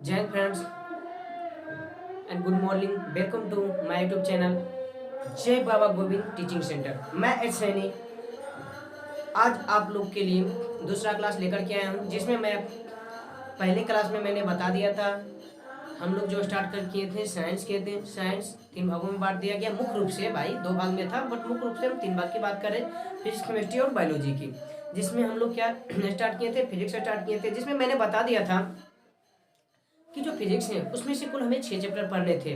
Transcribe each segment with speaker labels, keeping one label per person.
Speaker 1: जय Hind friends and good morning. Welcome to my YouTube channel Jai Baba Govind teaching centre. मैं H Saini आज आप लोग के लिए दूसरा क्लास लेकर के आया हूँ, जिसमें मैं पहले क्लास में मैंने बता दिया था। हम लोग जो स्टार्ट कर किए थे साइंस किए थे। साइंस 3 भागों में बांट दिया गया। मुख्य रूप से भाई 2 भाग में था, बट मुख्य रूप से हम 3 भाग की बात करें, फिजिक्स, केमिस्ट्री और बायोलॉजी की। जिसमें हम लोग क्या स्टार्ट किए थे, फिजिक्स स्टार्ट किए थे, जिसमें मैंने बता दिया था कि जो फिजिक्स है उसमें से कुल हमें 6 चैप्टर पढ़ने थे।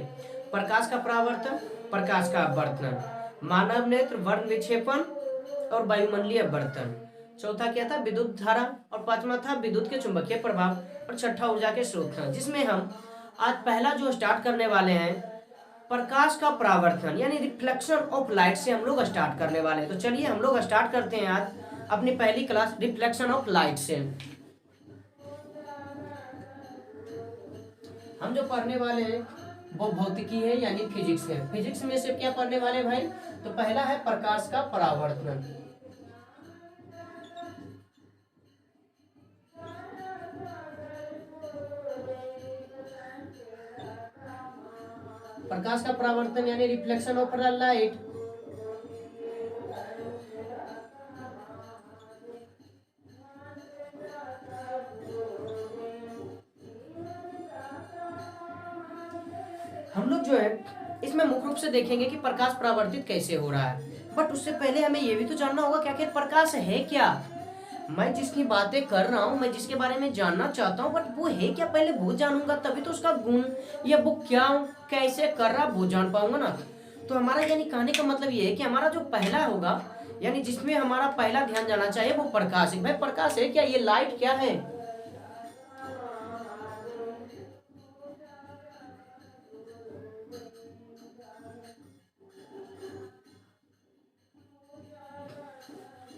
Speaker 1: प्रकाश का परावर्तन, प्रकाश का अपवर्तन, मानव नेत्र, वर्ण विक्षेपण और वायुमंडलीय अपवर्तन। चौथा क्या था, विद्युत धारा, और पांचवा था विद्युत के चुंबकीय प्रभाव, और छठा ऊर्जा के स्रोत था। जिसमें हम आज पहला जो स्टार्ट करने वाले हैं, प्रकाश का परावर्तन यानी रिफ्लेक्शन ऑफ लाइट से हम लोग स्टार्ट करने वाले हैं। तो चलिए हम लोग स्टार्ट करते हैं आज अपनी पहली क्लास रिफ्लेक्शन ऑफ लाइट से। हम जो पढ़ने वाले हैं वो भौतिकी है यानी फिजिक्स है। फिजिक्स में से क्या पढ़ने वाले भाई, तो पहला है प्रकाश का परावर्तन। प्रकाश का परावर्तन यानी रिफ्लेक्शन ऑफ लाइट। हम लोग जो है इसमें मुख्य रूप से देखेंगे कि प्रकाश परावर्तित कैसे हो रहा है। बट उससे पहले हमें यह भी तो जानना होगा कि आखिर प्रकाश है क्या। मैं जिसकी बातें कर रहा हूँ, मैं जिसके बारे में जानना चाहता हूँ, बट वो है क्या पहले वो जानूंगा, तभी तो उसका गुण या वो क्या कैसे कर रहा वो जान पाऊंगा ना। तो हमारा यानी कहने का मतलब ये है कि हमारा जो पहला होगा यानी जिसमें हमारा पहला ध्यान जाना चाहिए वो प्रकाश है। भाई प्रकाश है क्या, ये लाइट क्या है।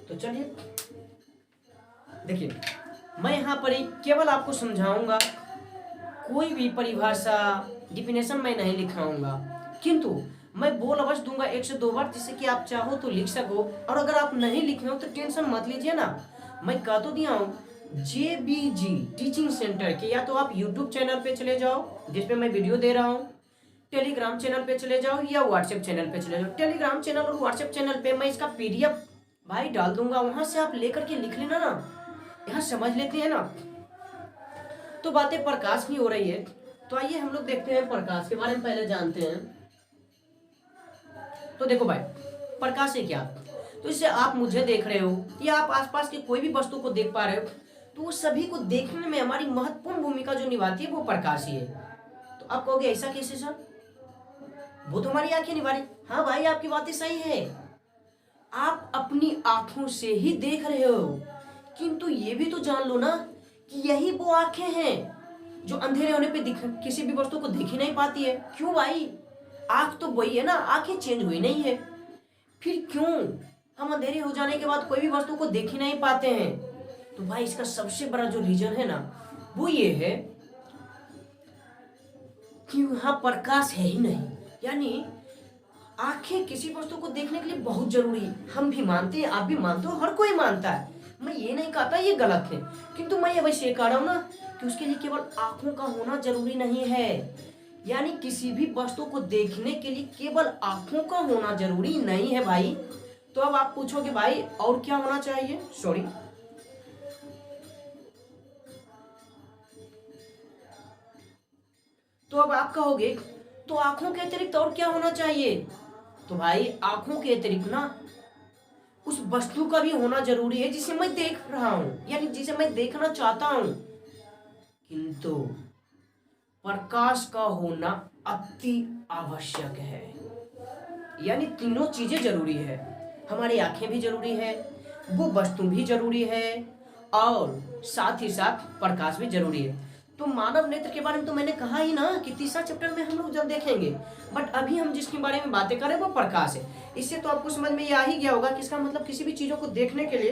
Speaker 1: तो चलिए देखिए, मैं यहाँ पर ही केवल आपको समझाऊंगा, कोई भी परिभाषा डिफिनेशन मैं नहीं लिखाऊंगा, किंतु मैं बोल अवश्य दूंगा 1 से 2 बार, जिससे कि आप चाहो तो लिख सको। और अगर आप नहीं लिखे हो तो टेंशन मत लीजिए ना, मैं कह तो दिया हूँ JBG टीचिंग सेंटर के, या तो आप यूट्यूब चैनल पे चले जाओ जिसपे मैं वीडियो दे रहा हूँ, टेलीग्राम चैनल पे चले जाओ या व्हाट्सएप चैनल पे चले जाओ। टेलीग्राम चैनल और व्हाट्सएप चैनल पे मैं इसका PDF भाई डाल दूंगा, वहां से आप लेकर के लिख लेना ना, यहाँ समझ लेते हैं ना। तो बातें प्रकाश की हो रही है, तो आइए हम लोग देखते हैं प्रकाश के बारे में पहले जानते हैं। तो देखो भाई, प्रकाश है क्या, तो इससे आप मुझे देख रहे हो या आप आसपास के कोई भी वस्तु को देख पा रहे हो, तो वो सभी को देखने में हमारी महत्वपूर्ण भूमिका जो निभाती है वो प्रकाश ही है। तो आप कहोगे ऐसा कैसे सर, वो तो हमारी आंखें निभा रही। हाँ भाई, आपकी बातें सही है, आप अपनी आंखों से ही देख रहे हो, किंतु ये भी तो जान लो ना कि यही वो आंखें हैं जो अंधेरे होने पे किसी भी वस्तु को देख ही नहीं पाती है। क्यों भाई, आंख तो वही है ना, आंखें चेंज हुई नहीं है, फिर क्यों हम अंधेरे हो जाने के बाद कोई भी वस्तु को देख ही नहीं पाते हैं। तो भाई इसका सबसे बड़ा जो रीजन है ना वो ये है कि वहां प्रकाश है ही नहीं। यानी आंखें किसी वस्तु को देखने के लिए बहुत जरूरी है, हम भी मानते हैं, आप भी मानते हो, हर कोई मानता है। मैं ये नहीं कहता ये गलत है, किंतु मैं ये वैसे कह रहा हूँ ना कि उसके लिए केवल आंखों का होना जरूरी नहीं है। यानी किसी भी वस्तु को देखने के लिए केवल आंखों का होना जरूरी नहीं है भाई। तो अब आप पूछोगे भाई और क्या होना चाहिए, सॉरी, तो अब आप कहोगे तो आंखों के अतिरिक्त और क्या होना चाहिए। तो भाई आंखों के अतिरिक्त ना उस वस्तु का भी होना जरूरी है जिसे मैं देख रहा हूं, यानी जिसे मैं देखना चाहता हूं, किंतु प्रकाश का होना अति आवश्यक है। यानी तीनों चीजें जरूरी है, हमारी आंखें भी जरूरी है, वो वस्तु भी जरूरी है, और साथ ही साथ प्रकाश भी जरूरी है। तो मानव नेत्र के बारे में तो मैंने कहा ही ना कि तीसरा चैप्टर में हम लोग जब देखेंगे, बट अभी हम जिसके बारे में बातें करें वो प्रकाश है। इससे तो आपको समझ में आ ही गया होगा कि इसका मतलब किसी भी चीजों को देखने के लिए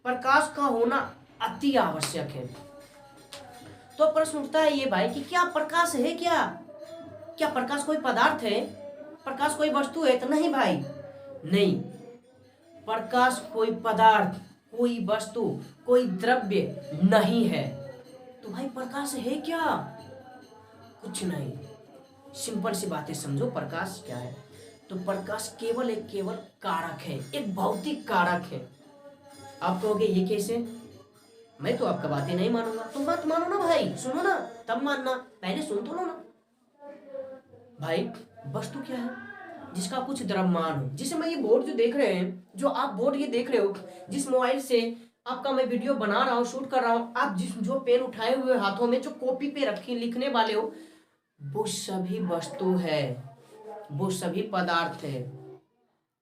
Speaker 1: प्रकाश का होना अति आवश्यक है। तो प्रश्न उठता है ये भाई कि क्या प्रकाश है क्या, क्या प्रकाश कोई पदार्थ है, प्रकाश कोई वस्तु है। तो नहीं भाई, नहीं, प्रकाश कोई पदार्थ, कोई वस्तु, कोई द्रव्य नहीं है। तो भाई प्रकाश है क्या, कुछ नहीं। सिंपल सी बातें समझो, प्रकाश क्या है? तो प्रकाश केवल कारक है, एक भौतिक कारक है। आप कहोगे ये कैसे? मैं तो आपका बातें नहीं मानूंगा। तुम मत मानो ना भाई, सुनो ना तब मानना, पहले सुन तो लो ना भाई। वस्तु क्या है? जिसका कुछ द्रव्यमान हो। जिसे मैं ये बोर्ड जो देख रहे हैं, जो आप बोर्ड ये देख रहे हो, जिस मोबाइल से आपका मैं वीडियो बना रहा हूँ, शूट कर रहा हूँ, आप जिस जो पेन उठाए हुए हाथों में, जो कॉपी पे रखे लिखने वाले हो, वो सभी वस्तु है, वो सभी पदार्थ है।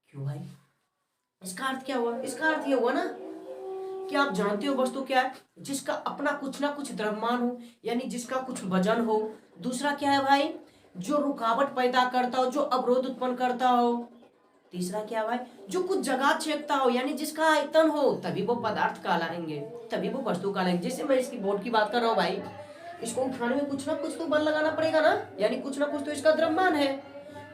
Speaker 1: क्यों भाई? इसका अर्थ क्या हुआ? इसका अर्थ ये हुआ ना कि आप जानते हो वस्तु क्या है? जिसका अपना कुछ ना कुछ द्रव्यमान हो, यानी जिसका कुछ वजन हो। दूसरा क्या है भाई? जो रुकावट पैदा करता हो, जो अवरोध उत्पन्न करता हो। तीसरा क्या भाई? जो कुछ जगह छेकता हो, यानी जिसका आयतन हो, तभी वो पदार्थ कहलाएंगे, तभी वो वस्तु कहलाएंगे। जैसे मैं इसकी बोर्ड की बात कर रहा हूँ भाई, इसको उठाने में कुछ ना कुछ तो बल लगाना पड़ेगा ना, यानी कुछ ना कुछ तो इसका द्रव्यमान है।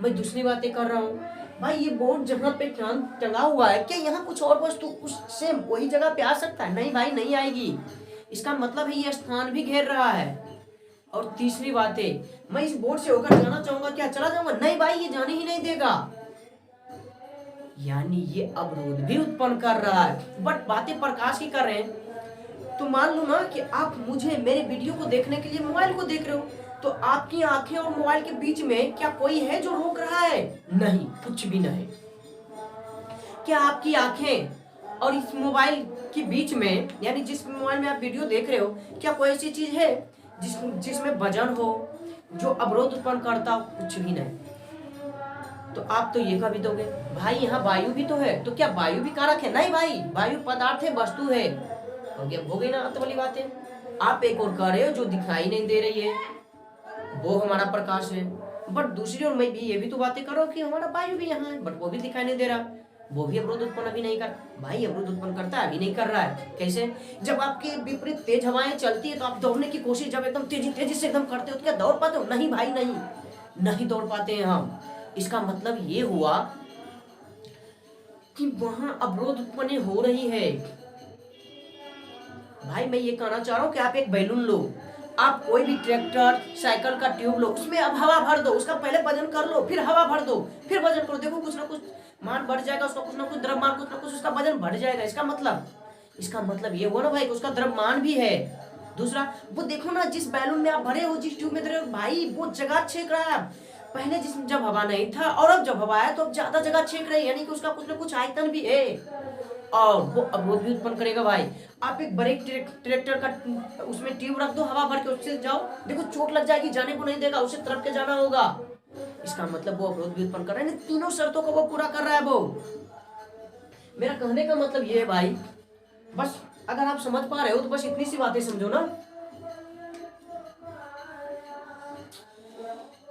Speaker 1: मैं दूसरी बातें कर रहा हूँ भाई, ये बोर्ड जहाँ पे टंगा हुआ है, क्या यहाँ कुछ और वस्तु उस सेम वही जगह पे आ सकता है? नहीं भाई, नहीं आएगी। इसका मतलब है ये स्थान भी घेर रहा है। और तीसरी बात है, मैं इस बोर्ड से होकर जाना चाहूंगा, क्या चला जाऊंगा? नहीं भाई, ये जाने ही नहीं देगा। यानी ये अवरोध भी उत्पन्न कर रहा है। बट बातें प्रकाश की कर रहे हैं। तो मान लो ना कि आप मुझे मेरे वीडियो को देखने के लिए मोबाइल को देख रहे हो, तो आपकी आंखें और मोबाइल के बीच में क्या कोई है जो रोक रहा है? नहीं, कुछ भी नहीं। क्या आपकी आंखें और इस मोबाइल के बीच में, यानी जिस मोबाइल में आप वीडियो देख रहे हो, क्या कोई ऐसी चीज है जिसमें वजन हो, जो अवरोध उत्पन्न करता हो? कुछ भी नहीं। तो आप तो ये कह भी दोगे भाई यहाँ वायु भी तो है, तो क्या वायु भी कारक है? नहीं भाई, वायु पदार्थ है, वस्तु है। हो गई ना अंत वाली बातें। आप एक और कह रहे हो जो दिखाई नहीं दे रही है, वो हमारा प्रकाश है। बट दूसरी ओर मैं भी ये भी तो बातें करो कि हमारा वायु भी यहाँ है, बट वो भी दिखाई नहीं दे रहा, वो भी अवरोध उत्पन्न अभी नहीं कर। भाई अवरोध उत्पन्न करता है, अभी नहीं कर रहा है। कैसे? जब आपके विपरीत तेज हवाएं चलती है, तो आप दौड़ने की कोशिश जब एकदम तेजी से एकदम करते हो, तो क्या दौड़ पाते हो? नहीं भाई, नहीं दौड़ पाते हैं हम। इसका मतलब ये हुआ कि वहां अवरोध उत्पन्न हो रही है। भाई मैं ये कहना चाह रहा हूँ कि आप एक बैलून लो, आप कोई भी ट्रैक्टर साइकिल का ट्यूब लो, उसमें अब हवा भर दो, उसका पहले वजन कर लो, फिर हवा भर दो, फिर वजन करो, देखो कुछ ना कुछ मान बढ़ जाएगा, उसका कुछ ना कुछ द्रव्यमान, कुछ ना कुछ उसका वजन बढ़ जाएगा। इसका मतलब ये हुआ ना भाई, उसका द्रव्यमान भी है। दूसरा, वो देखो ना, जिस बैलून में आप भरे हो, जिस ट्यूब में भरे हो भाई, वो जगह छेक रहा है। पहले जिसमें जब हवा नहीं था और अब जब हवा आया तो अब ज्यादा जगह छेक रही है, यानी कि उसका कुछ ना कुछ आयतन भी है और वो अवरोध भी उत्पन्न करेगा भाई। आप एक बड़े ट्रैक्टर का उसमें ट्यूब रख दो, हवा भर के उससे जाओ, देखो चोट लग जाएगी, जाने को नहीं देगा, उसे तरफ के जाना होगा। इसका मतलब वो अवरोध भी उत्पन्न कर रहा है, तीनों शर्तों को वो पूरा कर रहा है वो। मेरा कहने का मतलब ये है भाई, बस अगर आप समझ पा रहे हो तो बस इतनी सी बातें समझो ना।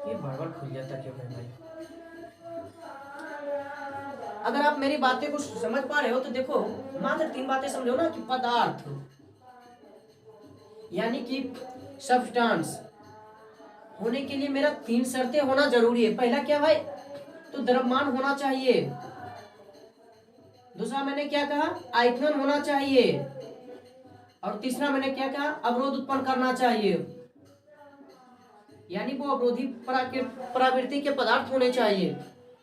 Speaker 1: ये बार बार खुल जाता क्यों है भाई? अगर आप मेरी बातें को समझ पा रहे हो तो देखो, मात्र 3 बातें समझो ना कि पदार्थ यानी कि सब्सटेंस होने के लिए मेरा 3 शर्तें होना जरूरी है। पहला क्या भाई? तो द्रव्यमान होना चाहिए। दूसरा मैंने क्या कहा? आयतन होना चाहिए। और तीसरा मैंने क्या कहा? अवरोध उत्पन्न करना चाहिए, यानी वो अवरोधी प्रवृत्ति के पदार्थ होने चाहिए,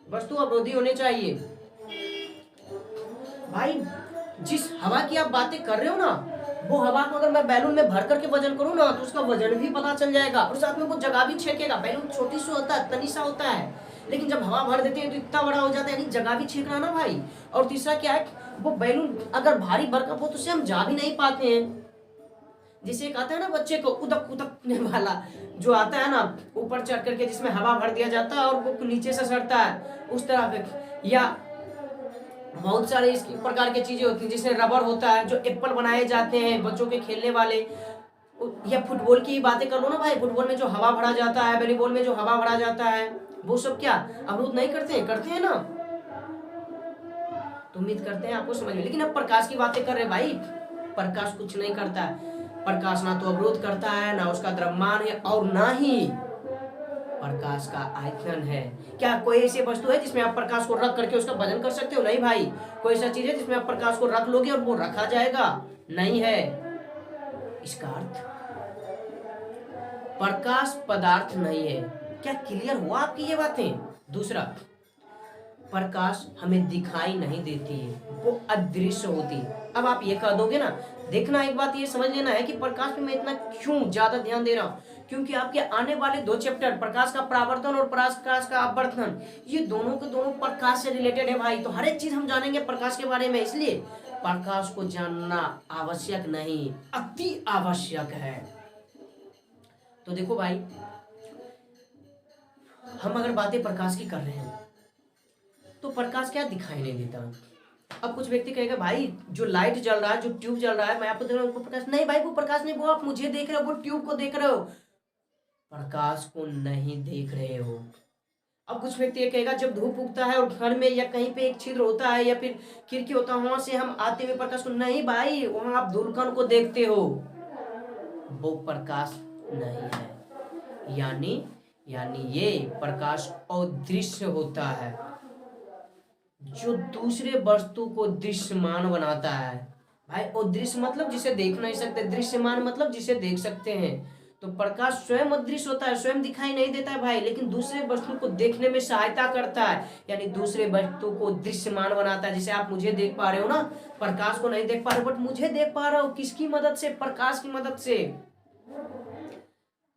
Speaker 1: वस्तु अवरोधी होने चाहिए। भाई जिस हवा की आप बातें कर रहे हो ना, वो हवा को अगर मैं बैलून में भर करके वजन करूँ ना, तो उसका वजन भी पता चल जाएगा और साथ में वो जगह भी छेकेगा। बैलून छोटी सी होता है, तनी सा होता है, लेकिन जब हवा भर देते हैं तो इतना बड़ा हो जाता है, यानी जगह भी छेक रहा ना भाई। और तीसरा क्या है, वो बैलून अगर भारी भरकम हो तो उससे हम जा भी नहीं पाते हैं। जैसे एक आता है ना बच्चे को उदक उदकने वाला जो आता है ना, ऊपर चढ़ करके जिसमें हवा भर दिया जाता है और वो नीचे से सड़ता है, उस तरह पे। या बहुत सारे इस प्रकार की चीजें होती हैं, जिसमें रबर होता है, जो एप्पल बनाए जाते हैं बच्चों के खेलने वाले। या फुटबॉल की बातें कर लो ना भाई, फुटबॉल में जो हवा भरा जाता है, वॉलीबॉल में जो हवा भरा जाता है, वो सब क्या अवरोध नहीं करते हैं? करते हैं ना। तो उम्मीद करते हैं आपको समझ में। लेकिन अब प्रकाश की बातें कर रहे भाई, प्रकाश कुछ नहीं करता है। प्रकाश ना तो अवरोध करता है, ना उसका द्रव्यमान है, और ना ही प्रकाश का आयतन है। क्या कोई ऐसी वस्तु है जिसमें आप प्रकाश को रख करके उसका वजन कर सकते हो? नहीं भाई। कोई ऐसा चीज है जिसमें आप प्रकाश को रख लोगे और वो रखा जाएगा? नहीं है। इसका अर्थ प्रकाश पदार्थ नहीं है। क्या क्लियर हुआ आपकी ये बातें? दूसरा, प्रकाश हमें दिखाई नहीं देती है, वो अदृश्य होती है। अब आप ये कह दोगे ना, देखना एक बात ये समझ लेना है कि प्रकाश पे मैं इतना क्यों ज्यादा ध्यान दे रहा हूँ, क्योंकि आपके आने वाले 2 चैप्टर, प्रकाश का परावर्तन और प्रकाश का अपवर्तन, ये दोनों के दोनों प्रकाश से रिलेटेड है भाई। तो हर एक चीज हम जानेंगे प्रकाश के बारे में, इसलिए प्रकाश को जानना आवश्यक नहीं, अति आवश्यक है। तो देखो भाई, हम अगर बातें प्रकाश की कर रहे हैं तो प्रकाश क्या दिखाई नहीं देता। अब कुछ व्यक्ति कहेगा भाई जो लाइट जल रहा है, जो ट्यूब जल रहा है, मैं आपको देख रहा हूँ, वो प्रकाश नहीं भाई, वो प्रकाश नहीं, वो आप मुझे देख रहे हो, वो ट्यूब को देख रहे हो, प्रकाश को नहीं देख रहे हो। अब कुछ व्यक्ति ये कहेगा जब धूप उगता है और घर में या कहीं पे एक छिद्र होता है या फिर खिड़की होता है, वहां से हम आते हुए प्रकाश को, नहीं भाई, वहां आप धूलकण को देखते हो, वो प्रकाश नहीं है। यानी ये प्रकाश अदृश्य होता है, जो दूसरे वस्तु को दृश्यमान बनाता है। भाई अदृश्य मतलब जिसे देख नहीं सकते, दृश्यमान मतलब जिसे देख सकते हैं। तो प्रकाश स्वयं अदृश्य होता है, स्वयं दिखाई नहीं देता है भाई, लेकिन दूसरे वस्तु को देखने में सहायता करता है, यानी दूसरे वस्तु को दृश्यमान बनाता है। जैसे आप मुझे देख पा रहे हो ना, प्रकाश को नहीं देख पा रहे हो, बट मुझे देख पा रहे हो, किसकी मदद से? प्रकाश की मदद से।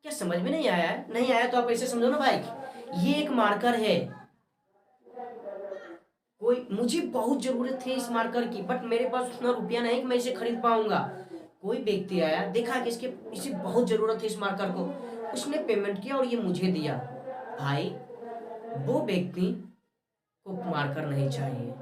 Speaker 1: क्या समझ में नहीं आया है? नहीं आया तो आप ऐसे समझो ना भाई, ये एक मार्कर है, कोई, मुझे बहुत जरूरत है इस मार्कर की, बट मेरे पास उतना रुपया नहीं कि मैं इसे खरीद पाऊंगा। कोई व्यक्ति आया, देखा कि इसे बहुत जरूरत है इस मार्कर को, उसने पेमेंट किया और ये मुझे दिया। भाई वो व्यक्ति को मार्कर नहीं चाहिए,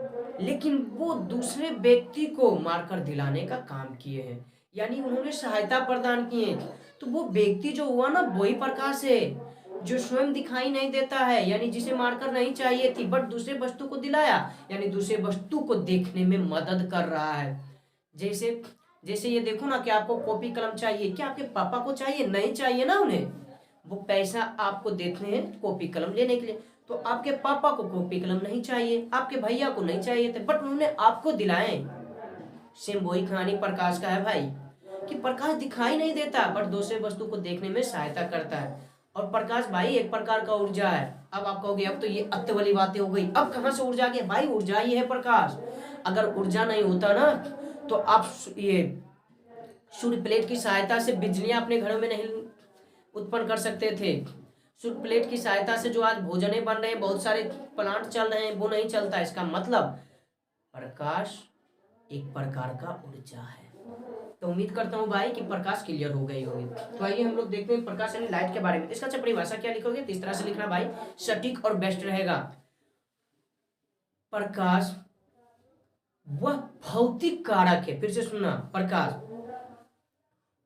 Speaker 1: लेकिन वो दूसरे व्यक्ति को मार्कर दिलाने का काम किए हैं, यानी उन्होंने सहायता प्रदान की है। तो वो व्यक्ति जो हुआ ना, वही प्रकाश है, जो स्वयं दिखाई नहीं देता है, यानी जिसे मार्कर नहीं चाहिए थी, बट दूसरे वस्तु को दिलाया, यानी दूसरे वस्तु को देखने में मदद कर रहा है। जैसे जैसे ये देखो ना कि आपको कॉपी कलम चाहिए, क्या आपके पापा को चाहिए? नहीं चाहिए ना उन्हें, वो पैसा आपको देते हैं कॉपी कलम लेने के लिए। तो आपके पापा को कॉपी कलम नहीं चाहिए, आपके भैया को नहीं चाहिए थे, बट उन्होंने आपको दिलाए। सेम वही कहानी प्रकाश का है भाई, कि प्रकाश दिखाई नहीं देता, बट दूसरे वस्तु को देखने में सहायता करता है। और प्रकाश भाई एक प्रकार का ऊर्जा है। अब आप कहोगे अब तो ये अत्य वाली बातें हो गई, अब कहाँ से ऊर्जा गई? भाई ऊर्जा ही है प्रकाश। अगर ऊर्जा नहीं होता ना, तो आप ये सूर्य प्लेट की सहायता से बिजलियां अपने घरों में नहीं उत्पन्न कर सकते थे। सूर्य प्लेट की सहायता से जो आज भोजने बन रहे हैं, बहुत सारे प्लांट चल रहे हैं, वो नहीं चलता। इसका मतलब प्रकाश एक प्रकार का ऊर्जा है। तो उम्मीद करता हूँ भाई कि प्रकाश क्लियर हो गई होगी। तो आइए हम लोग देखते हैं प्रकाश यानी लाइट के बारे में। इसका अच्छा परिभाषा क्या लिखोगे? तो इस तरह से लिखना भाई, सटीक और बेस्ट रहेगा। प्रकाश वह भौतिक कारक है, फिर से सुनना, प्रकाश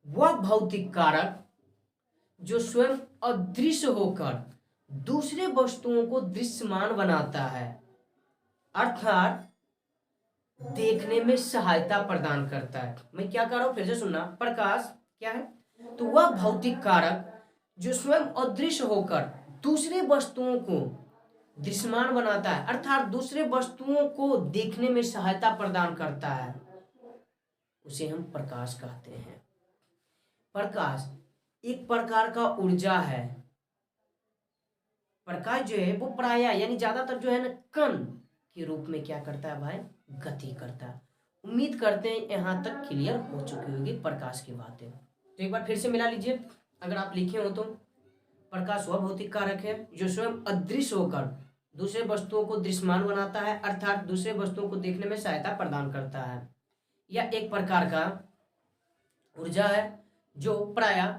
Speaker 1: वह भौतिक कारक जो स्वयं अदृश्य होकर दूसरे वस्तुओं को दृश्यमान बनाता है, अर्थात देखने में सहायता प्रदान करता है। मैं क्या कर रहा हूं, फिर से सुनना, प्रकाश क्या है? तो वह भौतिक कारक जो स्वयं अदृश्य होकर दूसरे वस्तुओं को दृश्यमान बनाता है, अर्थात दूसरे वस्तुओं को देखने में सहायता प्रदान करता है, उसे हम प्रकाश कहते हैं। प्रकाश एक प्रकार का ऊर्जा है। प्रकाश जो है वो प्रायः यानी ज्यादातर जो है ना, कण के रूप में क्या करता है भाई? गति करता है। उम्मीद करते हैं यहां तक क्लियर हो चुकी होगी प्रकाश की बातें। तो एक बार फिर से मिला लीजिए, अगर आप लिखे हो तो, प्रकाश वह भौतिक कारक है जो स्वयं अदृश्य होकर दूसरे वस्तुओं को दृश्यमान बनाता है, अर्थात दूसरे वस्तुओं को देखने में सहायता प्रदान करता है। यह एक प्रकार का ऊर्जा है जो प्रायः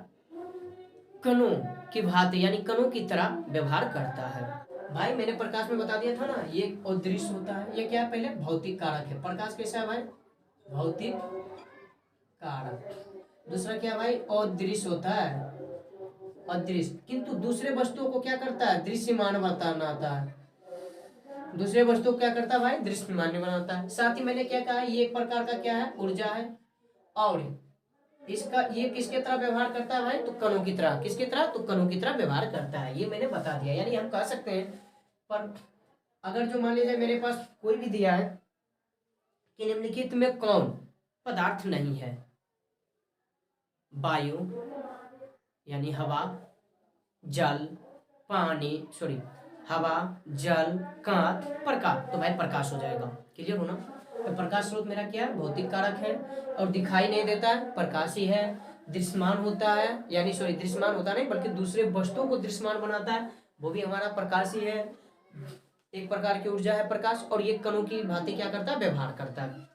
Speaker 1: कणों की भांति यानी कणों की तरह व्यवहार करता है। भाई मैंने प्रकाश में बता दिया था ना, ये अदृश्य होता है। ये क्या है? पहले भौतिक कारक है। प्रकाश कैसा है भाई? भौतिक कारक। दूसरा क्या भाई? अदृश्य होता है, अदृश्य, किंतु दूसरे वस्तुओं को क्या करता है? दृश्यमान बनाता है। दूसरे वस्तु को क्या करता है भाई? दृश्यमान बनाता है। साथ ही मैंने क्या कहा, ये एक प्रकार का क्या है? ऊर्जा है। और इसका ये किसके तरह व्यवहार करता है भाई? तो कणों की तरह। किसकी तरह? तो कणों की तरह व्यवहार करता है। ये मैंने बता दिया। यानी हम कह सकते हैं, पर अगर जो मान लीजिए मेरे पास कोई भी दिया है कि निम्नलिखित में कौन पदार्थ नहीं है? वायु यानी हवा, जल, पानी, सॉरी, हवा, जल, कांच, प्रकाश। तो भाई प्रकाश हो जाएगा। क्लियर हो ना? तो प्रकाश स्रोत मेरा क्या है? भौतिक कारक है और दिखाई नहीं देता है, प्रकाश ही है। दृश्यमान होता है, यानी सॉरी दृश्यमान होता नहीं बल्कि दूसरे वस्तुओं को दृश्यमान बनाता है, वो भी हमारा प्रकाश ही है। एक प्रकार की ऊर्जा है प्रकाश, और ये कणों की भांति क्या करता है? व्यवहार करता है।